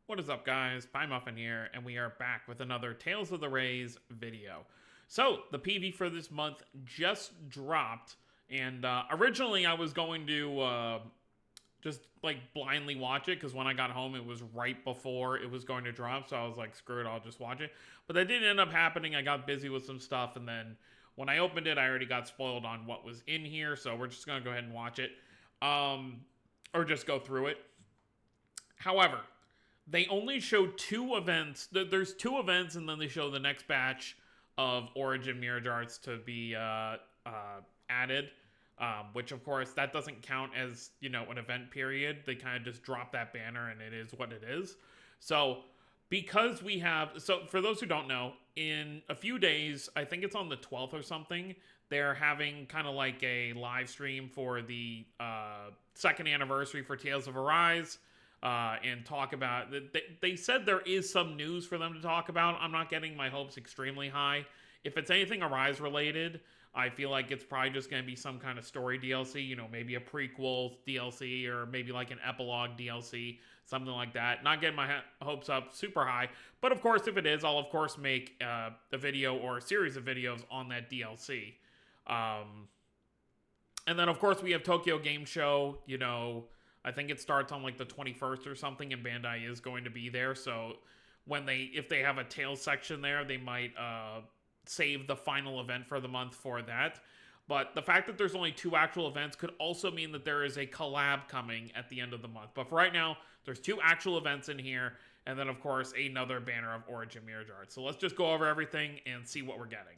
What is up, guys? Pie Muffin here, and we are back with another Tales of the Rays video. So, the PV for this month just dropped, and originally I was going to just like blindly watch it, because when I got home it was right before it was going to drop, so I was like, screw it, I'll just watch it. But that didn't end up happening. I got busy with some stuff, and then when I opened it, I already got spoiled on what was in here, so we're just going to go ahead and watch it. Or just go through it. However, they only show two events. There's two events, and then they show the next batch of Origin Mirage Arts to be added. Which, of course, that doesn't count as, you know, an event period. They kind of just drop that banner, and it is what it is. So, because we have... So, for those who don't know, in a few days, I think it's on the 12th or something, they're having kind of like a live stream for the second anniversary for Tales of Arise. And talk about... They said there is some news for them to talk about. I'm not getting my hopes extremely high. If it's anything Arise related, I feel like it's probably just going to be some kind of story DLC, you know, maybe a prequel DLC or maybe like an epilogue DLC, something like that. Not getting my hopes up super high, but of course, if it is, I'll of course make a video or a series of videos on that DLC. And then of course we have Tokyo Game Show, you know, I think it starts on like the 21st or something, and Bandai is going to be there, so if they have a Tales section there, they might save the final event for the month for that. But the fact that there's only two actual events could also mean that there is a collab coming at the end of the month. But for right now, there's two actual events in here, and then of course another banner of Origin Mirage Arts. So let's just go over everything and see what we're getting.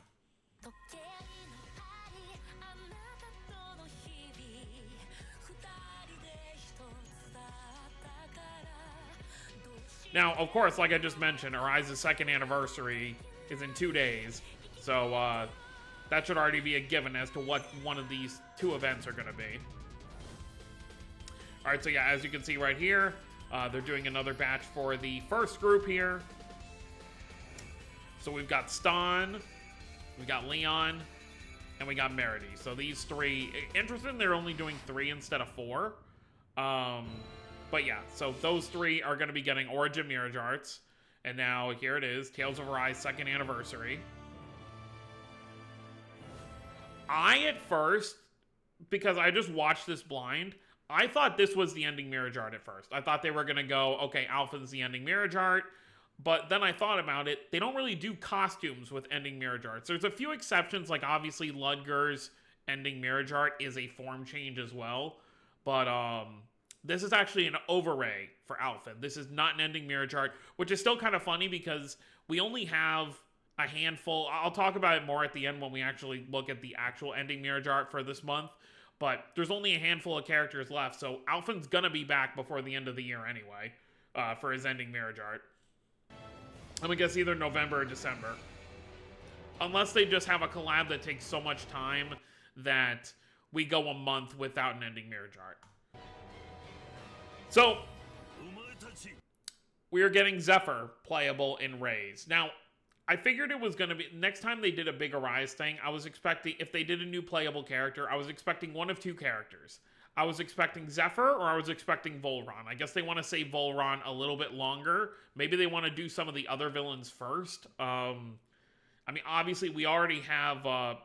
Now, of course, like I just mentioned, Arise's second anniversary is in 2 days. So, that should already be a given as to what one of these two events are going to be. Alright, so yeah, as you can see right here, they're doing another batch for the first group here. So we've got Stan, we got Leon, and we got Meredy. So these three, interesting, they're only doing 3 instead of 4. But yeah, so those three are going to be getting Origin Mirage Arts. And now, here it is, Tales of Arise second anniversary. At first, because I just watched this blind, I thought this was the ending Mirage Art at first. I thought they were going to go, okay, Alpha's the ending Mirage Art. But then I thought about it, they don't really do costumes with ending Mirage Arts. There's a few exceptions, like obviously Ludger's ending Mirage Art is a form change as well. But, this is actually an overray for Alpha. This is not an ending Mirage Art, which is still kind of funny because we only have a handful. I'll talk about it more at the end when we actually look at the actual ending Mirage Art for this month. But there's only a handful of characters left, so Alpha's gonna be back before the end of the year anyway, for his ending Mirage Art. I'm gonna guess either November or December. Unless they just have a collab that takes so much time that we go a month without an ending Mirage Art. So, we are getting Zephyr playable in Rays. Now, I figured it was going to be... Next time they did a big Arise thing, I was expecting... If they did a new playable character, I was expecting one of two characters. I was expecting Zephyr, or I was expecting Volron. I guess they want to save Volron a little bit longer. Maybe they want to do some of the other villains first. I mean, obviously, we already have...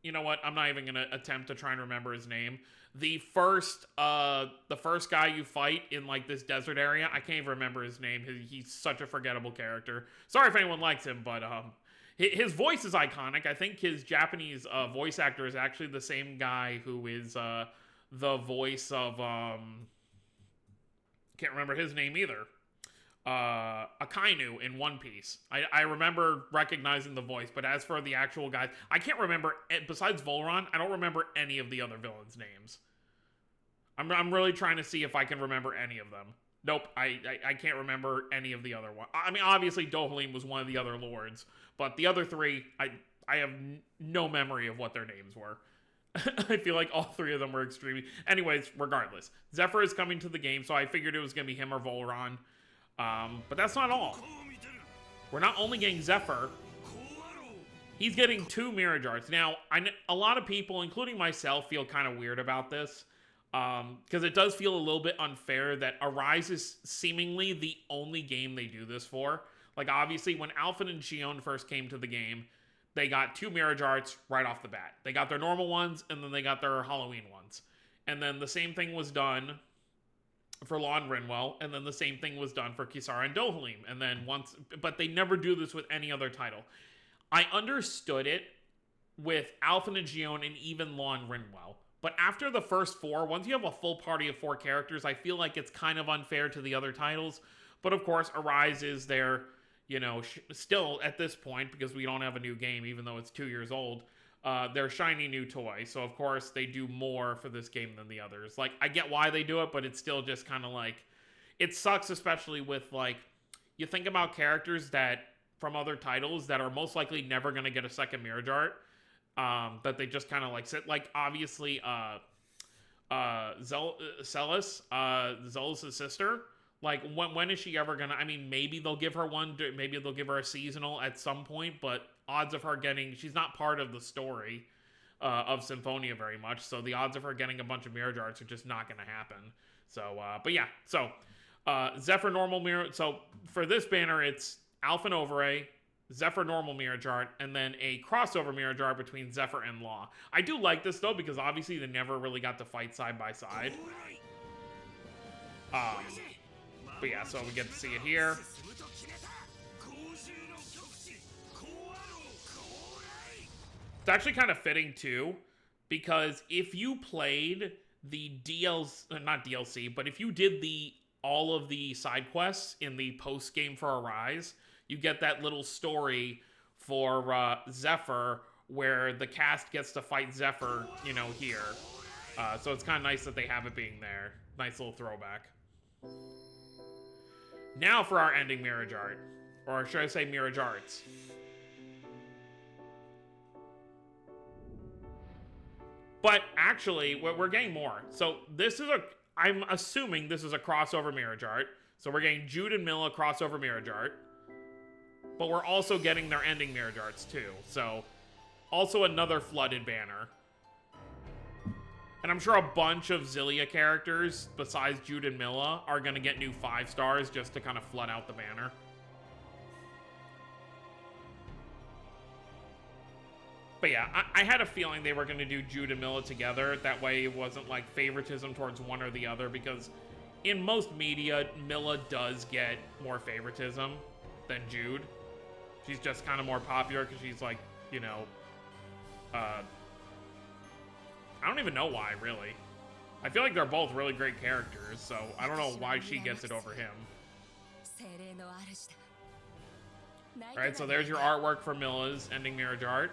You know what? I'm not even going to attempt to try and remember his name. The first guy you fight in, like, this desert area, I can't even remember his name. He's such a forgettable character. Sorry if anyone likes him, but his voice is iconic. I think his Japanese voice actor is actually the same guy who is the voice of... can't remember his name either. Akainu in One Piece. I remember recognizing the voice, but as for the actual guys, I can't remember, besides Volron, I don't remember any of the other villains' names. I'm really trying to see if I can remember any of them. Nope, I can't remember any of the other ones. I mean, obviously Dohalim was one of the other lords, but the other three, I have no memory of what their names were. I feel like all three of them were extremely... Anyways, regardless. Zephyr is coming to the game, so I figured it was going to be him or Volron. But that's not all. We're not only getting Zephyr, he's getting 2 Mirage Arts. Now, a lot of people, including myself, feel kind of weird about this. Because it does feel a little bit unfair that Arise is seemingly the only game they do this for. Like, obviously, when Alpha and Xion first came to the game, they got 2 Mirage Arts right off the bat. They got their normal ones, and then they got their Halloween ones. And then the same thing was done for Law and Rinwell, and then the same thing was done for Kisara and Dohalim. And then but they never do this with any other title. I understood it with Alpha and Xion and even Law and Rinwell. But after the first 4, once you have a full party of 4 characters, I feel like it's kind of unfair to the other titles. But of course, Arise is their, still at this point, because we don't have a new game, even though it's 2 years old, their shiny new toy. So of course, they do more for this game than the others. Like, I get why they do it, but it's still just kind of like, it sucks, especially with, like, you think about characters that, from other titles, that are most likely never going to get a second Mirage Art. That they just kind of like sit, like, obviously Zealous' sister, like, when is she ever gonna, I mean, maybe they'll give her one, maybe they'll give her a seasonal at some point, but odds of her getting, she's not part of the story of Symphonia very much, so the odds of her getting a bunch of Mirage Arts are just not gonna happen. So but yeah, so Zephyr normal Mirage, so for this banner it's Alpha and Overray, Zephyr normal Mirage Art, and then a crossover Mirage Art between Zephyr and Law. I do like this, though, because obviously they never really got to fight side by side. But yeah, so we get to see it here. It's actually kind of fitting, too, because if you played the DLC, not DLC, but if you did all of the side quests in the post-game for Arise, you get that little story for Zephyr where the cast gets to fight Zephyr, here. So it's kind of nice that they have it being there. Nice little throwback. Now for our ending Mirage Art. Or should I say Mirage Arts. But actually, we're getting more. So this is I'm assuming this is a crossover Mirage Art. So we're getting Jude and Milla crossover Mirage Art. But we're also getting their ending Mirage Arts, too. So, also another flooded banner. And I'm sure a bunch of XILLIA characters, besides Jude and Milla, are going to get new 5 stars just to kind of flood out the banner. But yeah, I had a feeling they were going to do Jude and Milla together. That way it wasn't like favoritism towards one or the other, because in most media, Milla does get more favoritism than Jude. She's just kind of more popular because she's like, I don't even know why, really. I feel like they're both really great characters, so I don't know why she gets it over him. Alright, so there's your artwork for Milla's ending Mirage Art.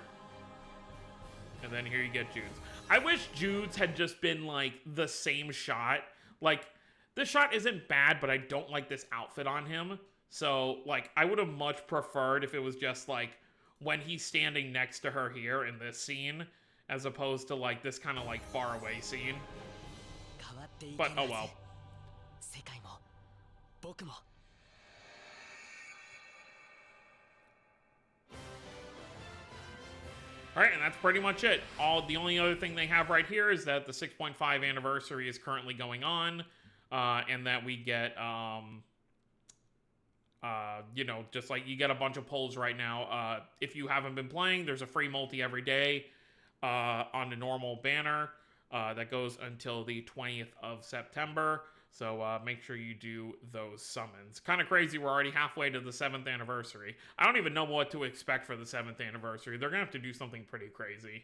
And then here you get Jude's. I wish Jude's had just been, like, the same shot. Like, this shot isn't bad, but I don't like this outfit on him. So, like, I would have much preferred if it was just, like, when he's standing next to her here in this scene, as opposed to, like, this kind of, like, far away scene. But, oh well. Alright, and that's pretty much it. The only other thing they have right here is that the 6.5 anniversary is currently going on, and that we get, just like you get a bunch of polls right now. If you haven't been playing, there's a free multi every day on the normal banner that goes until the 20th of September. So make sure you do those summons. Kind of crazy, we're already halfway to the 7th anniversary. I don't even know what to expect for the 7th anniversary. They're going to have to do something pretty crazy.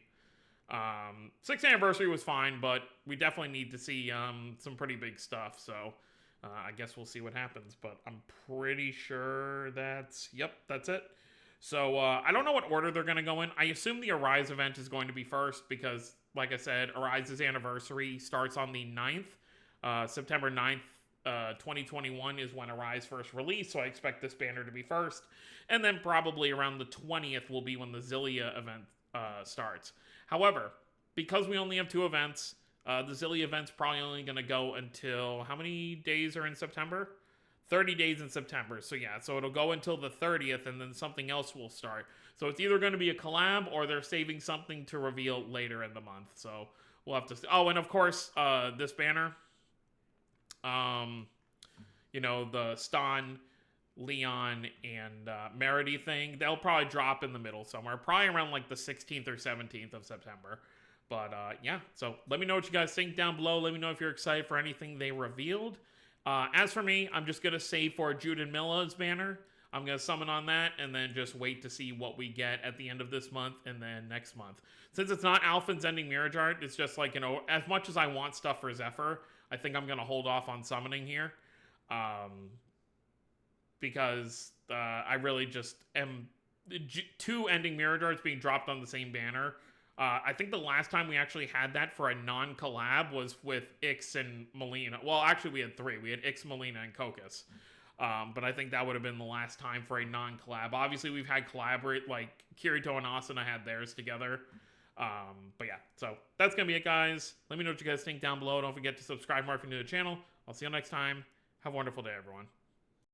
6th anniversary was fine, but we definitely need to see some pretty big stuff. So I guess we'll see what happens. But I'm pretty sure that's it. So I don't know what order they're going to go in. I assume the Arise event is going to be first because, like I said, Arise's anniversary starts on the 9th. September 9th, 2021 is when Arise first released, so I expect this banner to be first. And then probably around the 20th will be when the XILLIA event starts. However, because we only have 2 events, the XILLIA event's probably only going to go until, how many days are in September? 30 days in September. So yeah, so it'll go until the 30th, and then something else will start. So it's either going to be a collab, or they're saving something to reveal later in the month. So we'll have to see. Oh, and of course, this banner, you know, the Stan, Leon, and Merity thing, they'll probably drop in the middle somewhere, probably around like the 16th or 17th of September. But yeah, so let me know what you guys think down below. Let me know if you're excited for anything they revealed. As for me, I'm just going to save for Jude and Milla's banner. I'm going to summon on that and then just wait to see what we get at the end of this month and then next month. Since it's not Alphen's Ending Mirage Art, it's just like, you know, as much as I want stuff for Zephyr, I think I'm going to hold off on summoning here. Because I really just am... 2 Ending Mirage Arts being dropped on the same banner. I think the last time we actually had that for a non-collab was with Ix and Melina. Well, actually, we had 3. We had Ix, Melina, and Cocos. But I think that would have been the last time for a non-collab. Obviously, we've had collaborate, like Kirito and Asuna had theirs together. But yeah, so that's going to be it, guys. Let me know what you guys think down below. Don't forget to subscribe if you're new to the channel. I'll see you next time. Have a wonderful day, everyone.